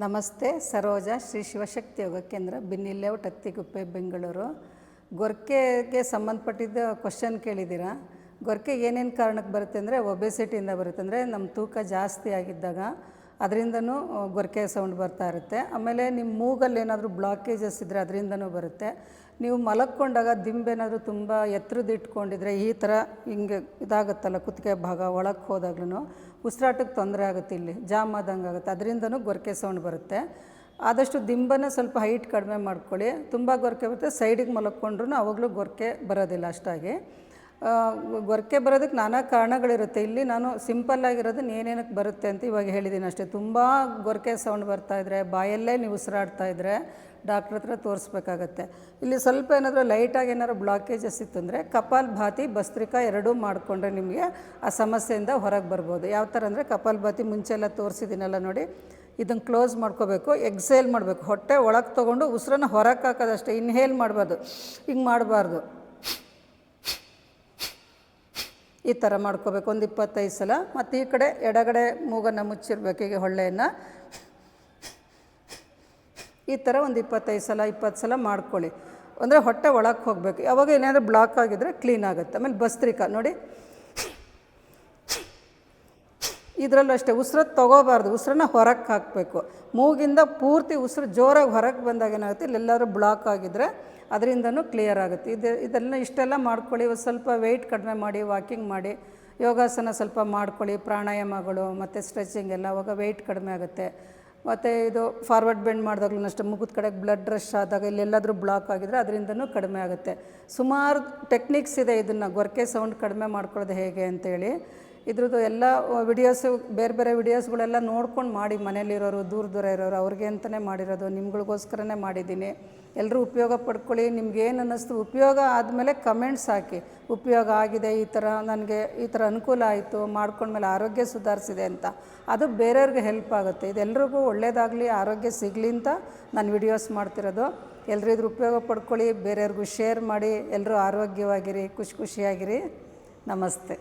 ನಮಸ್ತೆ. ಸರೋಜಾ, ಶ್ರೀ ಶಿವಶಕ್ತಿ ಯೋಗ ಕೇಂದ್ರ, Binny layout, Attiguppe, Bengaluru. ಗೊರಕೆಗೆ ಸಂಬಂಧಪಟ್ಟಿದ್ದ question ಕೇಳಿದ್ದೀರಾ. ಗೊರಕೆ ಏನೇನು ಕಾರಣಕ್ಕೆ ಬರುತ್ತೆ ಅಂದರೆ ಒಬೆಸಿಟಿಯಿಂದ ಬರುತ್ತೆ. ಅಂದರೆ ನಮ್ಮ ತೂಕ ಜಾಸ್ತಿ ಆಗಿದ್ದಾಗ ಅದರಿಂದನೂ ಗೊರಕೆ ಸೌಂಡ್ ಬರ್ತಾ ಇರುತ್ತೆ. ಆಮೇಲೆ ನಿಮ್ಮ ಮೂಗಲ್ಲಿ ಏನಾದರೂ ಬ್ಲಾಕೇಜಸ್ ಇದ್ದರೆ ಅದರಿಂದನೂ ಬರುತ್ತೆ. ನೀವು ಮಲಕ್ಕೊಂಡಾಗ ದಿಂಬೇನಾದರೂ ತುಂಬ ಎತ್ತರದ್ದು ಇಟ್ಕೊಂಡಿದ್ರೆ ಈ ಥರ ಹಿಂಗೆ ಇದಾಗುತ್ತಲ್ಲ, ಕುತ್ತಿಗೆ ಭಾಗ ಒಳಕ್ಕೆ ಹೋದಾಗ್ಲೂ ಉಸಿರಾಟಕ್ಕೆ ತೊಂದರೆ ಆಗುತ್ತೆ, ಇಲ್ಲಿ ಜಾಮ್ ಆದಂಗೆ ಆಗುತ್ತೆ, ಅದರಿಂದನೂ ಗೊರಕೆ ಸೌಂಡ್ ಬರುತ್ತೆ. ಆದಷ್ಟು ದಿಂಬನ್ನು ಸ್ವಲ್ಪ ಹೈಟ್ ಕಡಿಮೆ ಮಾಡ್ಕೊಳ್ಳಿ. ತುಂಬ ಗೊರಕೆ ಬರುತ್ತೆ, ಸೈಡಿಗೆ ಮಲಕ್ಕೊಂಡ್ರೂ ಅವಾಗಲೂ ಗೊರಕೆ ಬರೋದಿಲ್ಲ ಅಷ್ಟಾಗಿ. ಗೊರಕೆ ಬರೋದಕ್ಕೆ ನಾನಾ ಕಾರಣಗಳಿರುತ್ತೆ. ಇಲ್ಲಿ ನಾನು ಸಿಂಪಲ್ಲಾಗಿರೋದನ್ನ ಏನೇನಕ್ಕೆ ಬರುತ್ತೆ ಅಂತ ಇವಾಗ ಹೇಳಿದ್ದೀನಿ ಅಷ್ಟೇ. ತುಂಬ ಗೊರಕೆ ಸೌಂಡ್ ಬರ್ತಾಯಿದ್ರೆ, ಬಾಯಲ್ಲೇ ನೀವು ಉಸಿರಾಡ್ತಾ ಇದ್ದರೆ ಡಾಕ್ಟ್ರ್ ಹತ್ರ ತೋರಿಸ್ಬೇಕಾಗತ್ತೆ. ಇಲ್ಲಿ ಸ್ವಲ್ಪ ಏನಾದರೂ ಲೈಟಾಗಿ ಏನಾದ್ರು ಬ್ಲಾಕೇಜಸ್ ಇತ್ತು ಅಂದರೆ ಕಪಾಲಭಾತಿ, ಭಸ್ತ್ರಿಕಾ ಎರಡೂ ಮಾಡಿಕೊಂಡ್ರೆ ನಿಮಗೆ ಆ ಸಮಸ್ಯೆಯಿಂದ ಹೊರಗೆ ಬರ್ಬೋದು. ಯಾವ ಥರ ಅಂದರೆ ಕಪಾಲಭಾತಿ ಮುಂಚೆಲ್ಲ ತೋರಿಸಿದ್ದೀನಲ್ಲ ನೋಡಿ, ಇದನ್ನು ಕ್ಲೋಸ್ ಮಾಡ್ಕೋಬೇಕು, ಎಕ್ಸೇಲ್ ಮಾಡಬೇಕು, ಹೊಟ್ಟೆ ಒಳಗೆ ತೊಗೊಂಡು ಉಸಿರನ್ನು ಹೊರಗೆ ಹಾಕೋದಷ್ಟೇ, ಇನ್ಹೇಲ್ ಮಾಡಬಾರ್ದು, ಹಿಂಗೆ ಮಾಡಬಾರ್ದು. ಈ ಥರ ಮಾಡ್ಕೋಬೇಕು ಒಂದು 25 ಸಲ. ಮತ್ತು ಈ ಕಡೆ ಎಡಗಡೆ ಮೂಗನ್ನು ಮುಚ್ಚಿರ್ಬೇಕು, ಈಗ ಹೊಳ್ಳೆಯನ್ನು ಈ ಥರ ಒಂದು 25 ಸಲ 20 ಸಲ ಮಾಡ್ಕೊಳ್ಳಿ. ಅಂದರೆ ಹೊಟ್ಟೆ ಒಳಗೆ ಹೋಗಬೇಕು. ಯಾವಾಗ ಏನಾದರೂ ಬ್ಲಾಕ್ ಆಗಿದ್ದರೆ ಕ್ಲೀನ್ ಆಗುತ್ತೆ. ಆಮೇಲೆ ಭಸ್ತ್ರಿಕಾ ನೋಡಿ, ಇದರಲ್ಲೂ ಅಷ್ಟೇ ಉಸಿರು ತೊಗೋಬಾರ್ದು, ಉಸಿರನ್ನ ಹೊರಗೆ ಹಾಕಬೇಕು. ಮೂಗಿಂದ ಪೂರ್ತಿ ಉಸಿರು ಜೋರಾಗಿ ಹೊರಗೆ ಬಂದಾಗ ಏನಾಗುತ್ತೆ, ಇಲ್ಲೆಲ್ಲರೂ ಬ್ಲಾಕ್ ಆಗಿದ್ದರೆ ಅದರಿಂದನೂ ಕ್ಲಿಯರ್ ಆಗುತ್ತೆ. ಇದೆಲ್ಲ ಇಷ್ಟೆಲ್ಲ ಮಾಡ್ಕೊಳ್ಳಿ. ಸ್ವಲ್ಪ ವೆಯ್ಟ್ ಕಡಿಮೆ ಮಾಡಿ, ವಾಕಿಂಗ್ ಮಾಡಿ, ಯೋಗಾಸನ ಸ್ವಲ್ಪ ಮಾಡ್ಕೊಳ್ಳಿ, ಪ್ರಾಣಾಯಾಮಗಳು ಮತ್ತು ಸ್ಟ್ರೆಚಿಂಗ್ ಎಲ್ಲ, ಅವಾಗ ವೆಯ್ಟ್ ಕಡಿಮೆ ಆಗುತ್ತೆ. ಮತ್ತು ಇದು ಫಾರ್ವರ್ಡ್ ಬೆಂಡ್ ಮಾಡಿದಾಗ್ಲೂ ಅಷ್ಟೇ, ಮುಗಿದ ಕಡೆಗೆ ಬ್ಲಡ್ ರಶ್ ಆದಾಗ ಇಲ್ಲೆಲ್ಲಾದರೂ ಬ್ಲಾಕ್ ಆಗಿದ್ರೆ ಅದರಿಂದನೂ ಕಡಿಮೆ ಆಗುತ್ತೆ. ಸುಮಾರು ಟೆಕ್ನಿಕ್ಸ್ ಇದೆ ಇದನ್ನು ಗೊರಕೆ ಸೌಂಡ್ ಕಡಿಮೆ ಮಾಡ್ಕೊಳ್ಳೋದು ಹೇಗೆ ಅಂತೇಳಿ. ಇದ್ರದ್ದು ಎಲ್ಲ ವಿಡಿಯೋಸು, ಬೇರೆ ಬೇರೆ ವಿಡಿಯೋಸ್ಗಳೆಲ್ಲ ನೋಡ್ಕೊಂಡು ಮಾಡಿ. ಮನೇಲಿರೋರು, ದೂರ ದೂರ ಇರೋರು ಅವ್ರಿಗೆ ಅಂತಲೇ ಮಾಡಿರೋದು, ನಿಮ್ಗಳಿಗೋಸ್ಕರನೇ ಮಾಡಿದ್ದೀನಿ. ಎಲ್ಲರೂ ಉಪಯೋಗ ಪಡ್ಕೊಳ್ಳಿ. ನಿಮ್ಗೇನು ಅನ್ನಿಸ್ತು, ಉಪಯೋಗ ಆದಮೇಲೆ ಕಮೆಂಟ್ಸ್ ಹಾಕಿ, ಉಪಯೋಗ ಆಗಿದೆ, ಈ ಥರ ನನಗೆ ಈ ಥರ ಅನುಕೂಲ ಆಯಿತು, ಮಾಡ್ಕೊಂಡ್ಮೇಲೆ ಆರೋಗ್ಯ ಸುಧಾರಿಸಿದೆ ಅಂತ. ಅದು ಬೇರೆಯವ್ರಿಗೆ ಹೆಲ್ಪ್ ಆಗುತ್ತೆ. ಇದೆಲ್ಲರಿಗೂ ಒಳ್ಳೆಯದಾಗಲಿ, ಆರೋಗ್ಯ ಸಿಗಲಿ ಅಂತ ನಾನು ವಿಡಿಯೋಸ್ ಮಾಡ್ತಿರೋದು. ಎಲ್ಲರೂ ಇದ್ರ ಉಪಯೋಗ ಪಡ್ಕೊಳ್ಳಿ, ಬೇರೆಯವ್ರಿಗೂ ಶೇರ್ ಮಾಡಿ. ಎಲ್ಲರೂ ಆರೋಗ್ಯವಾಗಿರಿ, ಖುಷಿಯಾಗಿರಿ. ನಮಸ್ತೆ.